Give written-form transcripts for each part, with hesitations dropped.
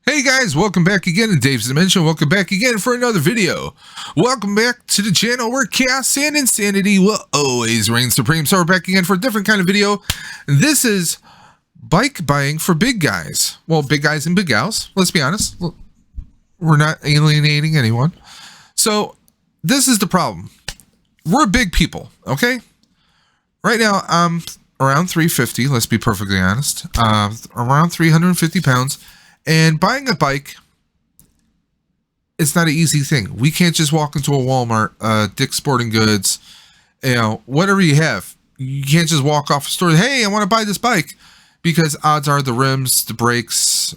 Hey guys, welcome back again to Dave's Dimension. Welcome back again for another video. Welcome back to the channel where chaos and insanity will always reign supreme. So we're back again for a different kind of video. This is bike buying for big guys. Well, big guys and big gals. Let's be honest. We're not alienating anyone. So this is the problem. We're big people, okay? Right now, I'm around 350. Let's be perfectly honest. Around 350 pounds. And buying a bike, it's not an easy thing. We can't just walk into a Walmart, Dick's Sporting Goods, whatever you have. You can't just walk off a store, hey, I want to buy this bike. Because odds are the rims, the brakes,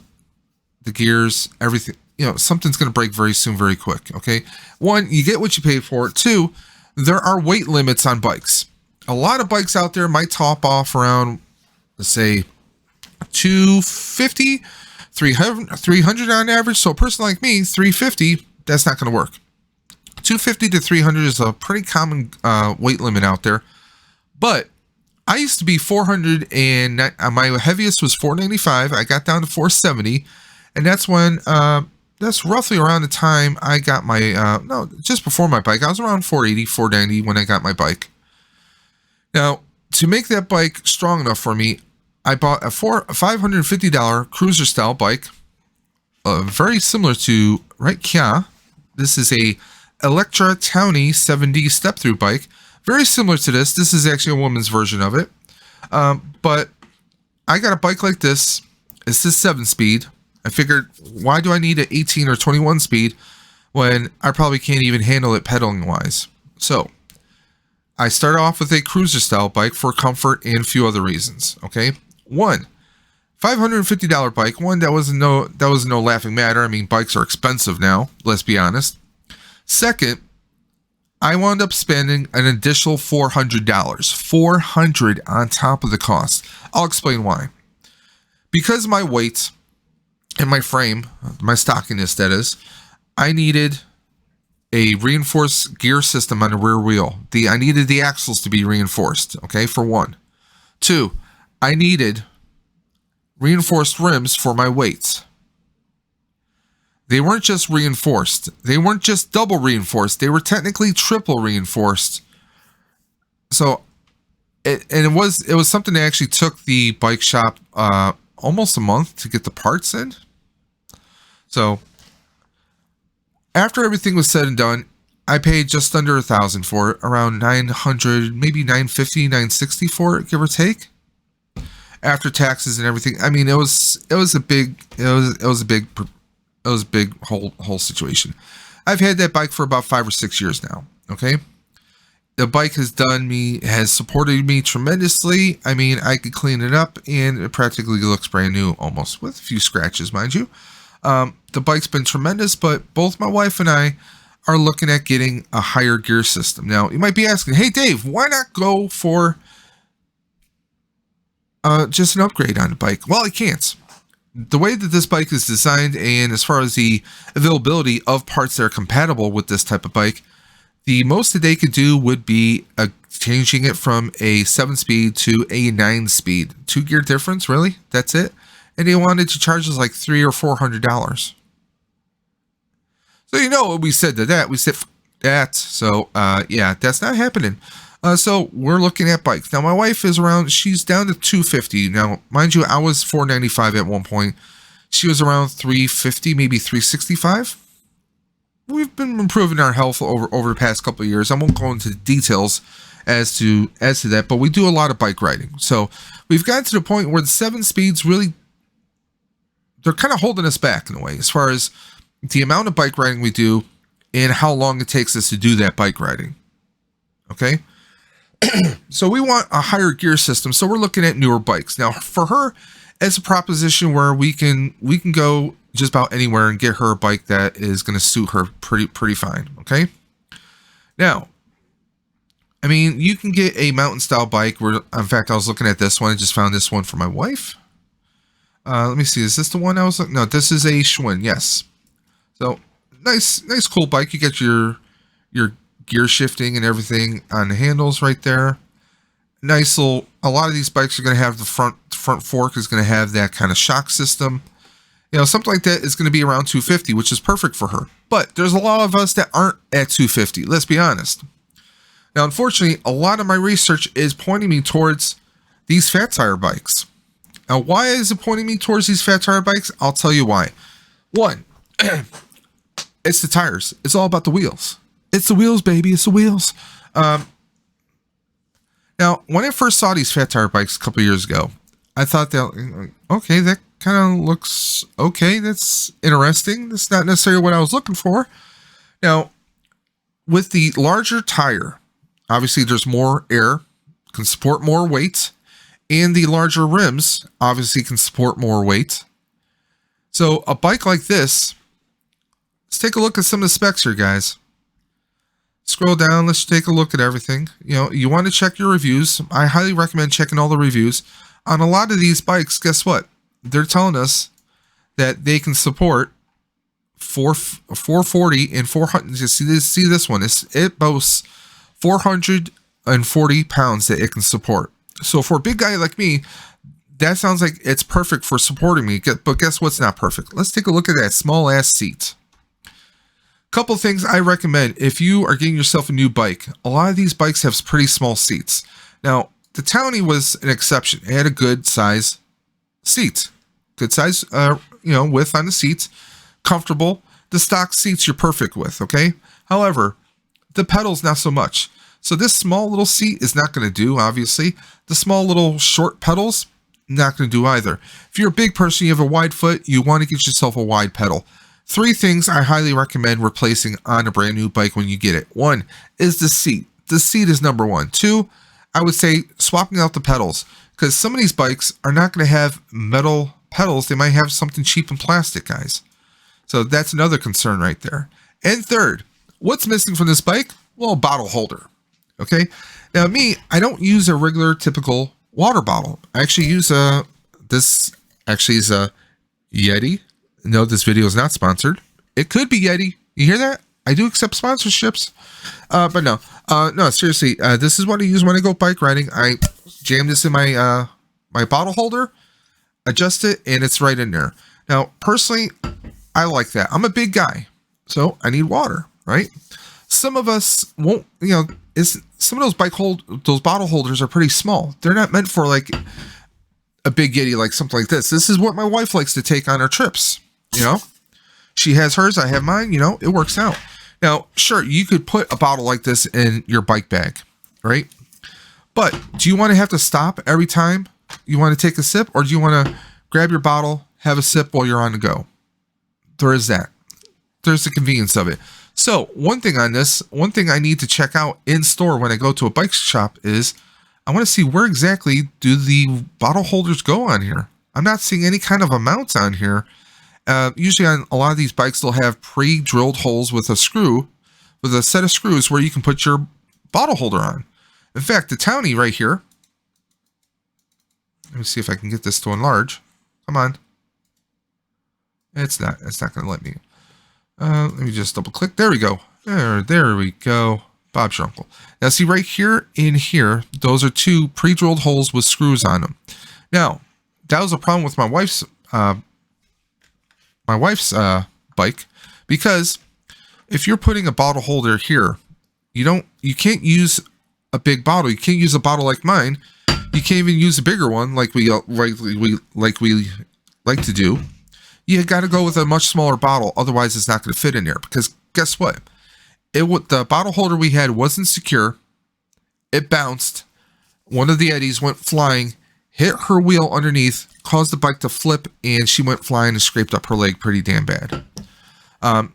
the gears, everything, something's going to break very soon, very quick, okay? One, you get what you pay for. Two, there are weight limits on bikes. A lot of bikes out there might top off around, let's say, 250, 300 on average. So a person like me, 350, that's not going to work. 250 to 300 is a pretty common weight limit out there. But I used to be 400 and my heaviest was 495. I got down to 470. And that's when, that's roughly around the time I got my, just before my bike. I was around 480, 490 when I got my bike. Now, to make that bike strong enough for me, I bought a $550 cruiser style bike, very similar to Kia. This is a Electra Townie 7D step through bike, very similar to this. This is actually a woman's version of it, but I got a bike like this. It's this 7-speed. I figured, why do I need an 18 or 21 speed when I probably can't even handle it pedaling wise? So I started off with a cruiser style bike for comfort and a few other reasons. Okay. One, $550 bike. One, that was no laughing matter. I mean, bikes are expensive now. Let's be honest. Second, I wound up spending an additional $400. $400 on top of the cost. I'll explain why. Because of my weight and my frame, my stockiness that is, I needed a reinforced gear system on the rear wheel. I needed the axles to be reinforced, okay, for one. Two, I needed reinforced rims for my weights. They weren't just reinforced. They weren't just double reinforced. They were technically triple reinforced. So, it was something that actually took the bike shop almost a month to get the parts in. So, after everything was said and done, I paid just under $1,000 for it, around 900, maybe 950, 960 for it, give or take. After taxes and everything, I mean, it was a big whole situation. I've had that bike for about 5 or 6 years now. Okay, the bike has supported me tremendously. I mean, I could clean it up and it practically looks brand new, almost, with a few scratches, mind you. The bike's been tremendous, but both my wife and I are looking at getting a higher gear system. Now, you might be asking, hey, Dave, why not go for just an upgrade on the bike? Well, I can't. The way that this bike is designed, and as far as the availability of parts that are compatible with this type of bike, the most that they could do would be changing it from a 7-speed to a 9-speed. 2-gear difference, really? That's it? And they wanted to charge us like $300 or $400. So what we said to that? We said that. So yeah, that's not happening. So we're looking at bikes. Now my wife is she's down to 250. Now, mind you, I was 495 at one point. She was around 350, maybe 365. We've been improving our health over the past couple of years. I won't go into the details as to that, but we do a lot of bike riding. So we've gotten to the point where the 7 speeds really, they're kind of holding us back in a way, as far as the amount of bike riding we do and how long it takes us to do that bike riding. Okay. So we want a higher gear system. So we're looking at newer bikes. Now for her, it's a proposition where we can go just about anywhere and get her a bike that is going to suit her pretty fine. Okay. Now, I mean, you can get a mountain style bike where, in fact, I was looking at this one. I just found this one for my wife. Let me see. Is this the one I was looking? No, this is a Schwinn. Yes. So nice, cool bike. You get your gear shifting and everything on the handles right there. Nice little, a lot of these bikes are going to have the front fork is going to have that kind of shock system. Something like that is going to be around 250, which is perfect for her. But there's a lot of us that aren't at 250. Let's be honest. Now, unfortunately, a lot of my research is pointing me towards these fat tire bikes. Now, why is it pointing me towards these fat tire bikes? I'll tell you why. One, it's the tires. It's all about the wheels. It's the wheels, baby. It's the wheels. Now, when I first saw these fat tire bikes a couple years ago, I thought that, okay, that kind of looks okay. That's interesting. That's not necessarily what I was looking for. Now, with the larger tire, obviously there's more air, can support more weight, and the larger rims obviously can support more weight. So a bike like this, let's take a look at some of the specs here, guys. Scroll down, let's take a look at everything. You want to check your reviews. I highly recommend checking all the reviews. On a lot of these bikes, guess what? They're telling us that they can support 440 and 400. Just see this one. It boasts 440 pounds that it can support. So for a big guy like me, that sounds like it's perfect for supporting me. But guess what's not perfect? Let's take a look at that small ass seat. Couple things I recommend if you are getting yourself a new bike. A lot of these bikes have pretty small seats. Now, the Townie was an exception. It had a good size seat. Good size, width on the seats. Comfortable. The stock seats you're perfect with, okay? However, the pedals, not so much. So this small little seat is not going to do, obviously. The small little short pedals, not going to do either. If you're a big person, you have a wide foot, you want to get yourself a wide pedal. 3 things I highly recommend replacing on a brand new bike when you get it. 1 is the seat. The seat is number 1. 2, I would say swapping out the pedals, because some of these bikes are not going to have metal pedals. They might have something cheap and plastic, guys. So that's another concern right there. And third, what's missing from this bike? Well, a bottle holder. Okay. Now me, I don't use a regular typical water bottle. I actually use this actually is a Yeti. No, this video is not sponsored. It could be Yeti. You hear that? I do accept sponsorships. But no, seriously, this is what I use when I go bike riding. I jam this in my my bottle holder, adjust it, and it's right in there. Now, personally, I like that. I'm a big guy, so I need water, right? Some of us won't, some of those bottle holders are pretty small. They're not meant for like a big Yeti, like something like this. This is what my wife likes to take on her trips. She has hers, I have mine, it works out. Now, sure, you could put a bottle like this in your bike bag, right? But do you want to have to stop every time you want to take a sip, or do you want to grab your bottle, have a sip while you're on the go? There is that. There's the convenience of it. So one thing I need to check out in store when I go to a bike shop is I want to see where exactly do the bottle holders go on here. I'm not seeing any kind of amounts on here. Usually on a lot of these bikes, they'll have pre-drilled holes with a set of screws where you can put your bottle holder on. In fact, the Townie right here, let me see if I can get this to enlarge. Come on. It's not going to let me. Let me just double click. There we go. There we go. Bob's your uncle. Now see right here in here, those are 2 pre-drilled holes with screws on them. Now, that was a problem with my wife's bike, because if you're putting a bottle holder here, you can't use a big bottle. You can't use a bottle like mine. You can't even use a bigger one like we like to do. You got to go with a much smaller bottle, otherwise it's not going to fit in there. Because guess what? The bottle holder we had wasn't secure. It bounced. One of the eddies went flying, hit her wheel underneath, caused the bike to flip, and she went flying and scraped up her leg pretty damn bad.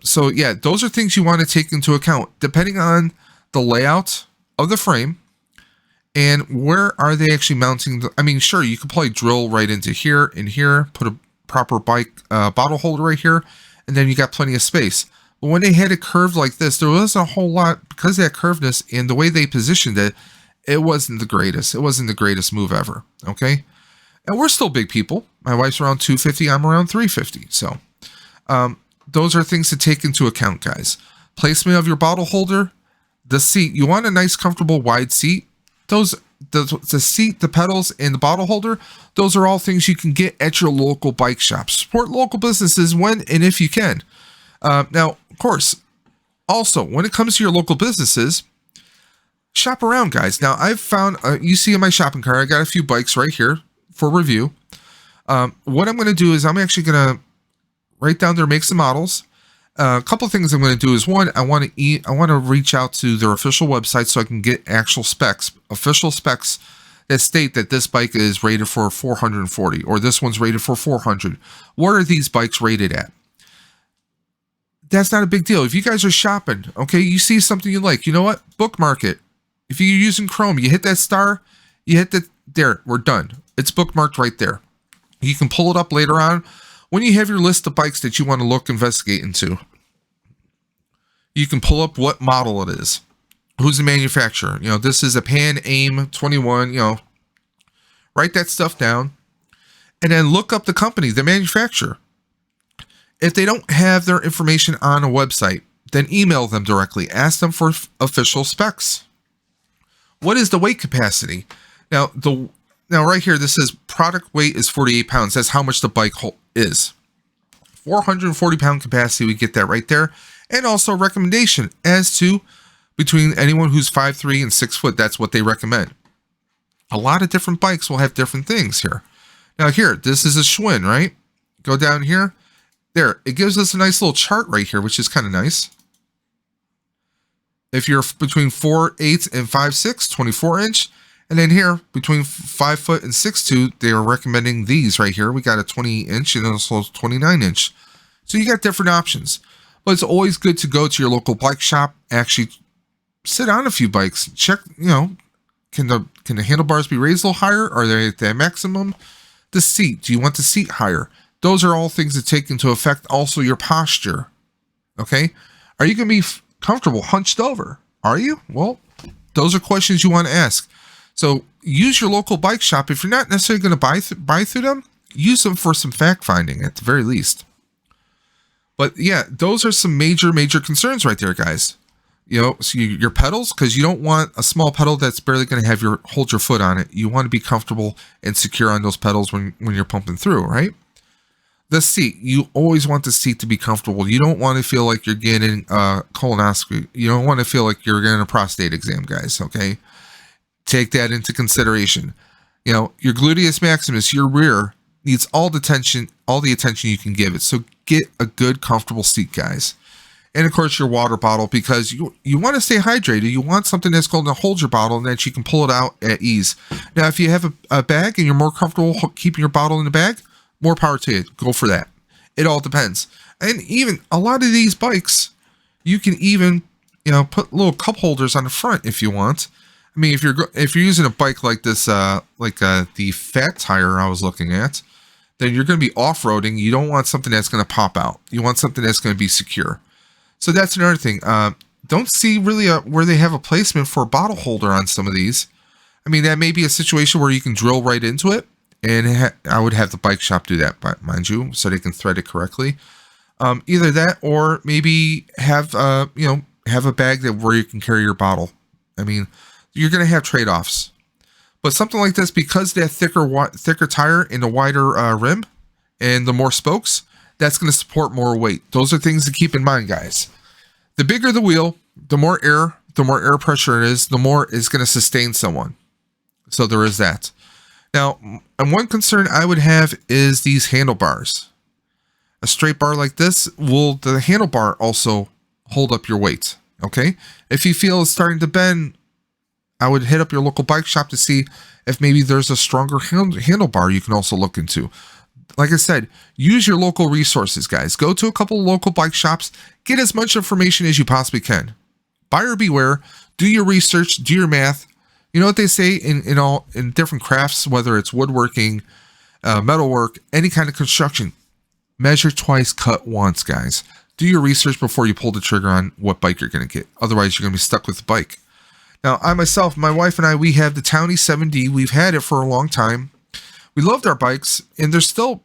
So yeah, those are things you want to take into account, depending on the layout of the frame and where are they actually mounting sure, you could probably drill right into here and here, put a proper bike bottle holder right here, and then you got plenty of space. But when they had it curved like this, there wasn't a whole lot, because of that curvedness and the way they positioned it. It wasn't the greatest. It wasn't the greatest move ever. Okay. And we're still big people. My wife's around 250. I'm around 350. So those are things to take into account, guys. Placement of your bottle holder, the seat. You want a nice, comfortable, wide seat. Those the seat, the pedals, and the bottle holder, those are all things you can get at your local bike shop. Support local businesses when and if you can. Now, of course, also, when it comes to your local businesses, shop around, guys. Now, I've found, you see in my shopping cart, I got a few bikes right here for review. What I'm going to do is I'm actually going to write down their makes and models. A couple of things I'm going to do is, one, I want to reach out to their official website so I can get actual specs, official specs that state that this bike is rated for 440 or this one's rated for 400. What are these bikes rated at? That's not a big deal. If you guys are shopping, okay, you see something you like, you know what? Bookmark it. If you're using Chrome, you hit that star, you hit there, we're done. It's bookmarked right there. You can pull it up later on when you have your list of bikes that you want to investigate into. You can pull up what model it is. Who's the manufacturer? You know, this is a Pan Aim 21, you know, write that stuff down and then look up the company, the manufacturer. If they don't have their information on a website, then email them directly. Ask them for official specs. What is the weight capacity? Now right here, this says product weight is 48 pounds. That's how much the bike is. 440 pound capacity, we get that right there. And also a recommendation as to between anyone who's 5'3" and 6 foot. That's what they recommend. A lot of different bikes will have different things here. Now here, this is a Schwinn, right? Go down here. There, it gives us a nice little chart right here, which is kind of nice. If you're between 4'8" and 5'6", 24 inch. And then here, between 5 foot and 6'2", they are recommending these right here. We got a 20 inch and also 29 inch. So you got different options. But it's always good to go to your local bike shop, actually sit on a few bikes. Check, you know, can the handlebars be raised a little higher? Are they at their maximum? The seat, do you want the seat higher? Those are all things that take into effect also your posture. Okay? Are you going to be comfortable hunched over? Are you? Well, those are questions you want to ask. So use your local bike shop. If you're not necessarily going to buy through them, use them for some fact finding at the very least. But yeah, those are some major concerns right there, guys. You know, so your pedals, because you don't want a small pedal that's barely going to have hold your foot on it. You want to be comfortable and secure on those pedals when you're pumping through, right? The seat, you always want the seat to be comfortable. You don't want to feel like you're getting a colonoscopy. You don't want to feel like you're getting a prostate exam, guys, okay? Take that into consideration. You know, your gluteus maximus, your rear, needs all the attention you can give it. So get a good, comfortable seat, guys. And of course, your water bottle, because you want to stay hydrated. You want something that's going to hold your bottle and that you can pull it out at ease. Now, if you have a bag and you're more comfortable keeping your bottle in the bag, more power to you. Go for that. It all depends. And even a lot of these bikes, you can even, you know, put little cup holders on the front if you want. I mean, if you're using a bike like this, the fat tire I was looking at, then you're going to be off-roading. You don't want something that's going to pop out. You want something that's going to be secure. So that's another thing. Don't see really where they have a placement for a bottle holder on some of these. I mean, that may be a situation where you can drill right into it, and I would have the bike shop do that, mind you, so they can thread it correctly. Either that, or maybe have a bag where you can carry your bottle. I mean, you're going to have trade-offs. But something like this, because that thicker tire and the wider rim and the more spokes, that's going to support more weight. Those are things to keep in mind, guys. The bigger the wheel, the more air pressure it is, the more it's going to sustain someone. So there is that. Now, and one concern I would have is these handlebars. A straight bar like this, will the handlebar also hold up your weight? Okay? If you feel it's starting to bend, I would hit up your local bike shop to see if maybe there's a stronger handlebar you can also look into. Like I said, use your local resources, guys. Go to a couple of local bike shops. Get as much information as you possibly can. Buyer beware. Do your research. Do your math. You know what they say in different crafts, whether it's woodworking, metalwork, any kind of construction. Measure twice, cut once, guys. Do your research before you pull the trigger on what bike you're going to get. Otherwise, you're going to be stuck with the bike. Now, my wife and I, we have the Townie 7D. We've had it for a long time. We loved our bikes, and they're still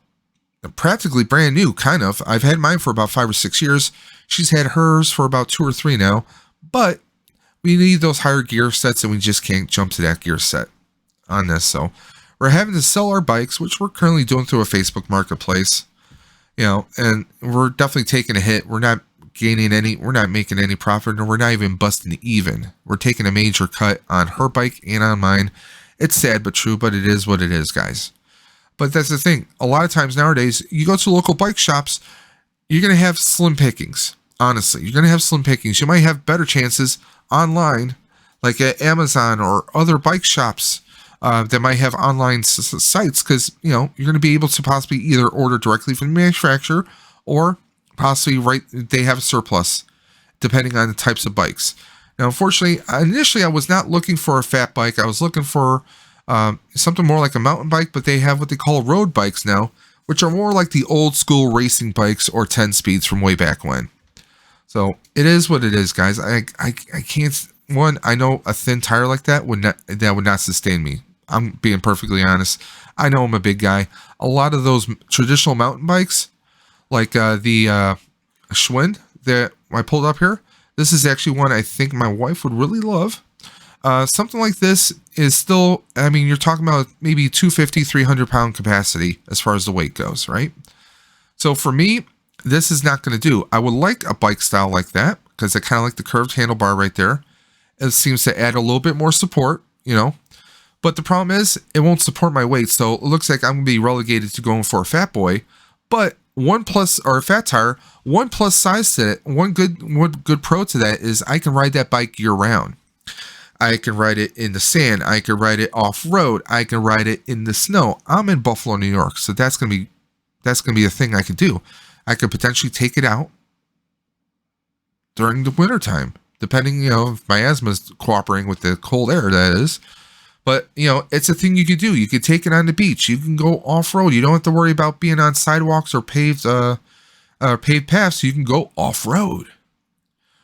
practically brand new, kind of. I've had mine for about 5 or 6 years. She's had hers for about 2 or 3 now. But we need those higher gear sets, and we just can't jump to that gear set. on this. So we're having to sell our bikes, which we're currently doing through a Facebook marketplace, you know, and we're definitely taking a hit. We're not making any profit, and we're not even busting even. We're taking a major cut on her bike and on mine. It's sad but true, but it is what it is, guys. But that's the thing. A lot of times nowadays, you go to local bike shops, you're going to have slim pickings. Honestly, you're going to have slim pickings. You might have better chances online, like at Amazon or other bike shops that might have online sites, because, you know, you're going to be able to possibly either order directly from the manufacturer or possibly they have a surplus, depending on the types of bikes. Now, unfortunately, initially I was not looking for a fat bike. I was looking for something more like a mountain bike, but they have what they call road bikes now, which are more like the old school racing bikes or 10 speeds from way back when. So it is what it is, guys. I can't. One, I know a thin tire like that would not sustain me. I'm being perfectly honest. I know I'm a big guy. A lot of those traditional mountain bikes, like the Schwinn that I pulled up here, this is actually one I think my wife would really love. Something like this is still, I mean, you're talking about maybe 250, 300 pound capacity as far as the weight goes, right? So for me, this is not going to do. I would like a bike style like that, because I kind of like the curved handlebar right there. It seems to add a little bit more support, you know. But the problem is, it won't support my weight, so it looks like I'm going to be relegated to going for a fat boy. But a fat tire, one plus size to it, one good pro to that is I can ride that bike year round. I can ride it in the sand. I can ride it off road. I can ride it in the snow. I'm in Buffalo, New York, so that's gonna be a thing I could do. I could potentially take it out during the wintertime, depending, you know, if my asthma is cooperating with the cold air, that is. But, you know, it's a thing you could do. You could take it on the beach. You can go off-road. You don't have to worry about being on sidewalks or paved paths. You can go off-road.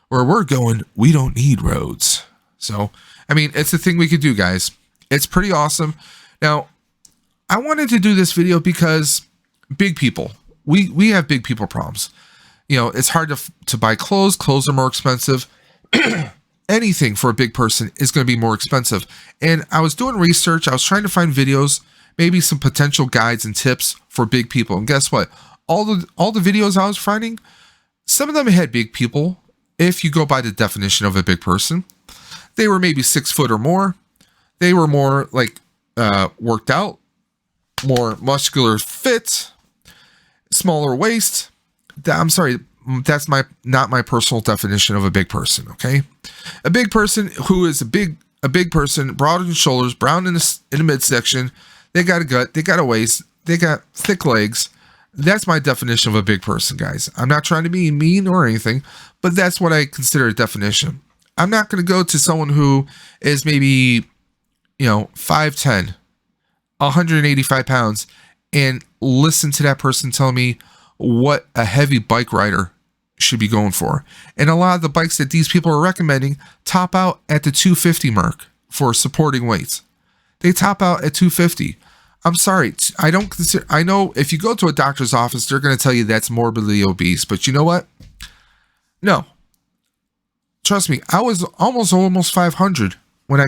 Where we're going, we don't need roads. So, I mean, it's a thing we could do, guys. It's pretty awesome. Now, I wanted to do this video because big people, we have big people problems. You know, it's hard to buy clothes. Clothes are more expensive. Anything for a big person is going to be more expensive. And I was doing research. I was trying to find videos, maybe some potential guides and tips for big people. And guess what? All the videos I was finding, some of them had big people. If you go by the definition of a big person, they were maybe 6 foot or more. They were more like worked out, more muscular fit, smaller waist. I'm sorry, that's not my personal definition of a big person. Okay, a big person who is a big person, broad in the shoulders, brown in the midsection. They got a gut, they got a waist, they got thick legs. That's my definition of a big person, guys. I'm not trying to be mean or anything, but that's what I consider a definition. I'm not going to go to someone who is maybe, you know, 5'10", 185 pounds, and listen to that person tell me what a heavy bike rider should be going for. And a lot of the bikes that these people are recommending top out at the 250 mark for supporting weights. They top out at 250. I'm sorry. I know if you go to a doctor's office, they're going to tell you that's morbidly obese, but you know what? No. Trust me, I was almost 500 when I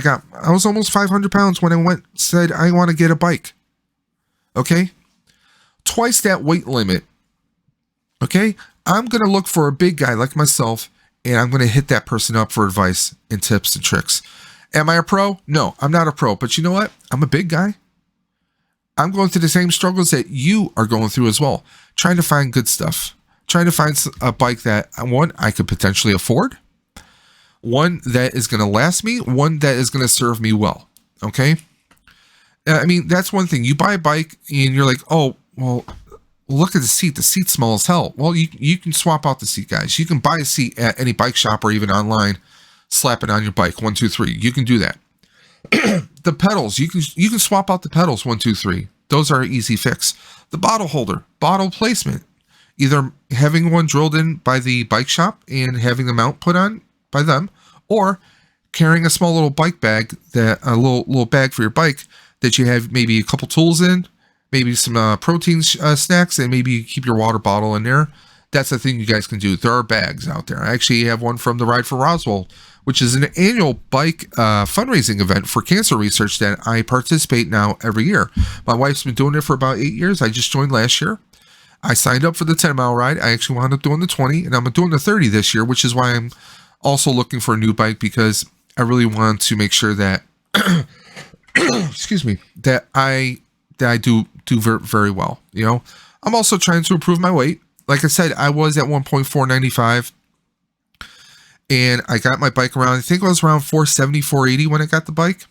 was almost 500 pounds when I said I want to get a bike. Okay? Twice that weight limit. Okay? I'm going to look for a big guy like myself, and I'm going to hit that person up for advice and tips and tricks. Am I a pro? No, I'm not a pro, but you know what? I'm a big guy. I'm going through the same struggles that you are going through as well. Trying to find good stuff. Trying to find a bike that, one, I could potentially afford. One that is going to last me. One that is going to serve me well. Okay? I mean, that's one thing. You buy a bike and you're like, oh, well, look at the seat. The seat's small as hell. Well, you can swap out the seat, guys. You can buy a seat at any bike shop or even online. Slap it on your bike. 1, 2, 3. You can do that. The pedals, you can swap out the pedals. 1, 2, 3. Those are an easy fix. The bottle holder, bottle placement, either having one drilled in by the bike shop and having the mount put on by them, or carrying a small little bike bag, a little bag for your bike that you have maybe a couple tools in, maybe some protein snacks, and maybe you keep your water bottle in there. That's the thing you guys can do. There are bags out there. I actually have one from the RIDE for Roswell, which is an annual bike fundraising event for cancer research that I participate now every year. My wife's been doing it for about 8 years. I just joined last year. I signed up for the 10-mile ride. I actually wound up doing the 20, and I'm doing the 30 this year, which is why I'm also looking for a new bike, because I really want to make sure that, excuse me, that I do very, very well. You know, I'm also trying to improve my weight. Like I said, I was at 1.495, and I got my bike around, I think it was around 470, 480 when I got the bike.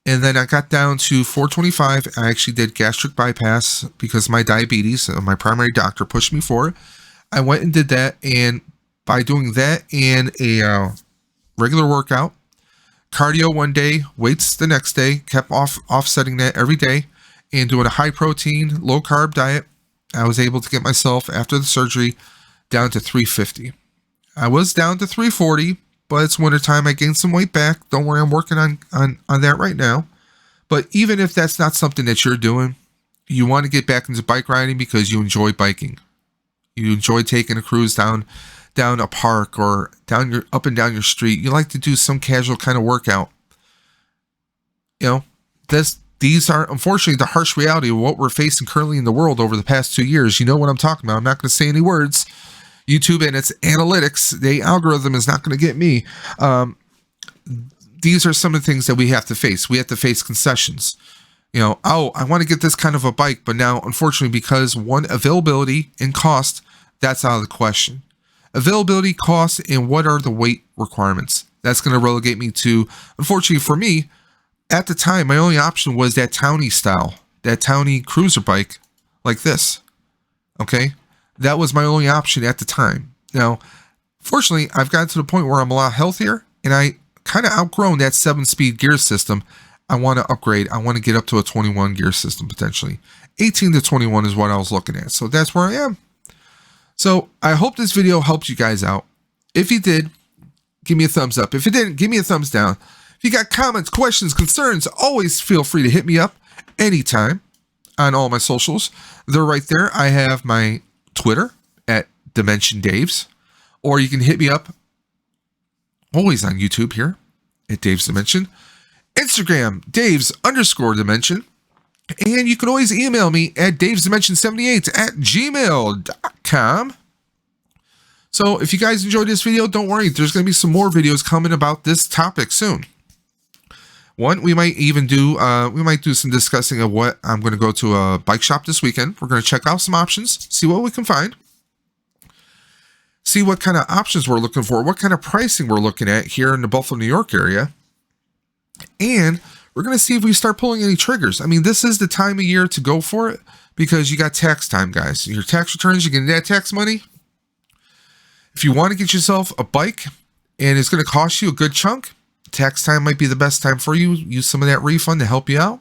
And then I got down to 425. I actually did gastric bypass because of my diabetes. My primary doctor pushed me for it. I went and did that. And by doing that and a regular workout, cardio one day, weights the next day, kept offsetting that every day, and doing a high protein, low carb diet, I was able to get myself, after the surgery, down to 350. I was down to 340. But it's wintertime. I gained some weight back. Don't worry, I'm working on that right now. But even if that's not something that you're doing, you want to get back into bike riding because you enjoy biking. You enjoy taking a cruise down a park or up and down your street. You like to do some casual kind of workout. You know, these are unfortunately the harsh reality of what we're facing currently in the world over the past 2 years. You know what I'm talking about. I'm not going to say any words. YouTube and its analytics, the algorithm is not going to get me. These are some of the things that we have to face. We have to face concessions. You know, oh, I want to get this kind of a bike, but now, unfortunately, because one, availability and cost, that's out of the question. Availability, cost, and what are the weight requirements? That's going to relegate me to, unfortunately for me, at the time, my only option was that townie style, that townie cruiser bike like this. Okay? That was my only option at the time. Now, fortunately, I've gotten to the point where I'm a lot healthier, and I kind of outgrown that 7-speed gear system. I want to upgrade. I want to get up to a 21 gear system potentially. 18 to 21 is what I was looking at. So that's where I am. So I hope this video helped you guys out. If you did, give me a thumbs up. If it didn't, give me a thumbs down. If you got comments, questions, concerns, always feel free to hit me up anytime on all my socials. They're right there. I have my Twitter at Dimension Daves, or you can hit me up always on YouTube here at Dave's Dimension, Instagram Daves_Dimension, and you can always email me at davesdimension78@gmail.com. So if you guys enjoyed this video, don't worry, there's going to be some more videos coming about this topic soon. One, we might do some discussing of what I'm going to go to a bike shop this weekend. We're going to check out some options, see what we can find, see what kind of options we're looking for, what kind of pricing we're looking at here in the Buffalo, New York area. And we're going to see if we start pulling any triggers. I mean, this is the time of year to go for it because you got tax time, guys. Your tax returns, you get that tax money. If you want to get yourself a bike and it's going to cost you a good chunk, tax time might be the best time for you. Use some of that refund to help you out.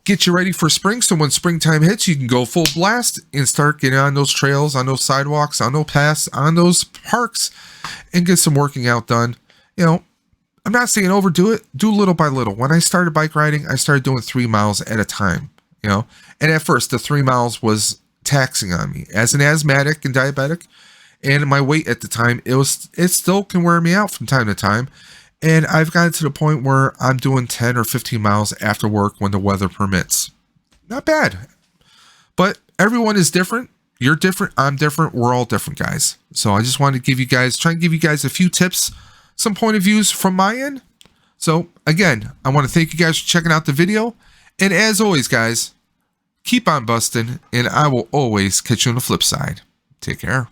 Get you ready for spring, so when springtime hits, you can go full blast and start getting on those trails, on those sidewalks, on those paths, on those parks, and get some working out done. You know, I'm not saying overdo it. Do little by little. When I started bike riding, I started doing 3 miles at a time, you know. And at first, the 3 miles was taxing on me. As an asthmatic and diabetic, and my weight at the time, it still can wear me out from time to time. And I've gotten to the point where I'm doing 10 or 15 miles after work when the weather permits. Not bad. But everyone is different. You're different. I'm different. We're all different, guys. So I just wanted to try and give you guys a few tips, some point of views from my end. So again, I want to thank you guys for checking out the video. And as always, guys, keep on busting, and I will always catch you on the flip side. Take care.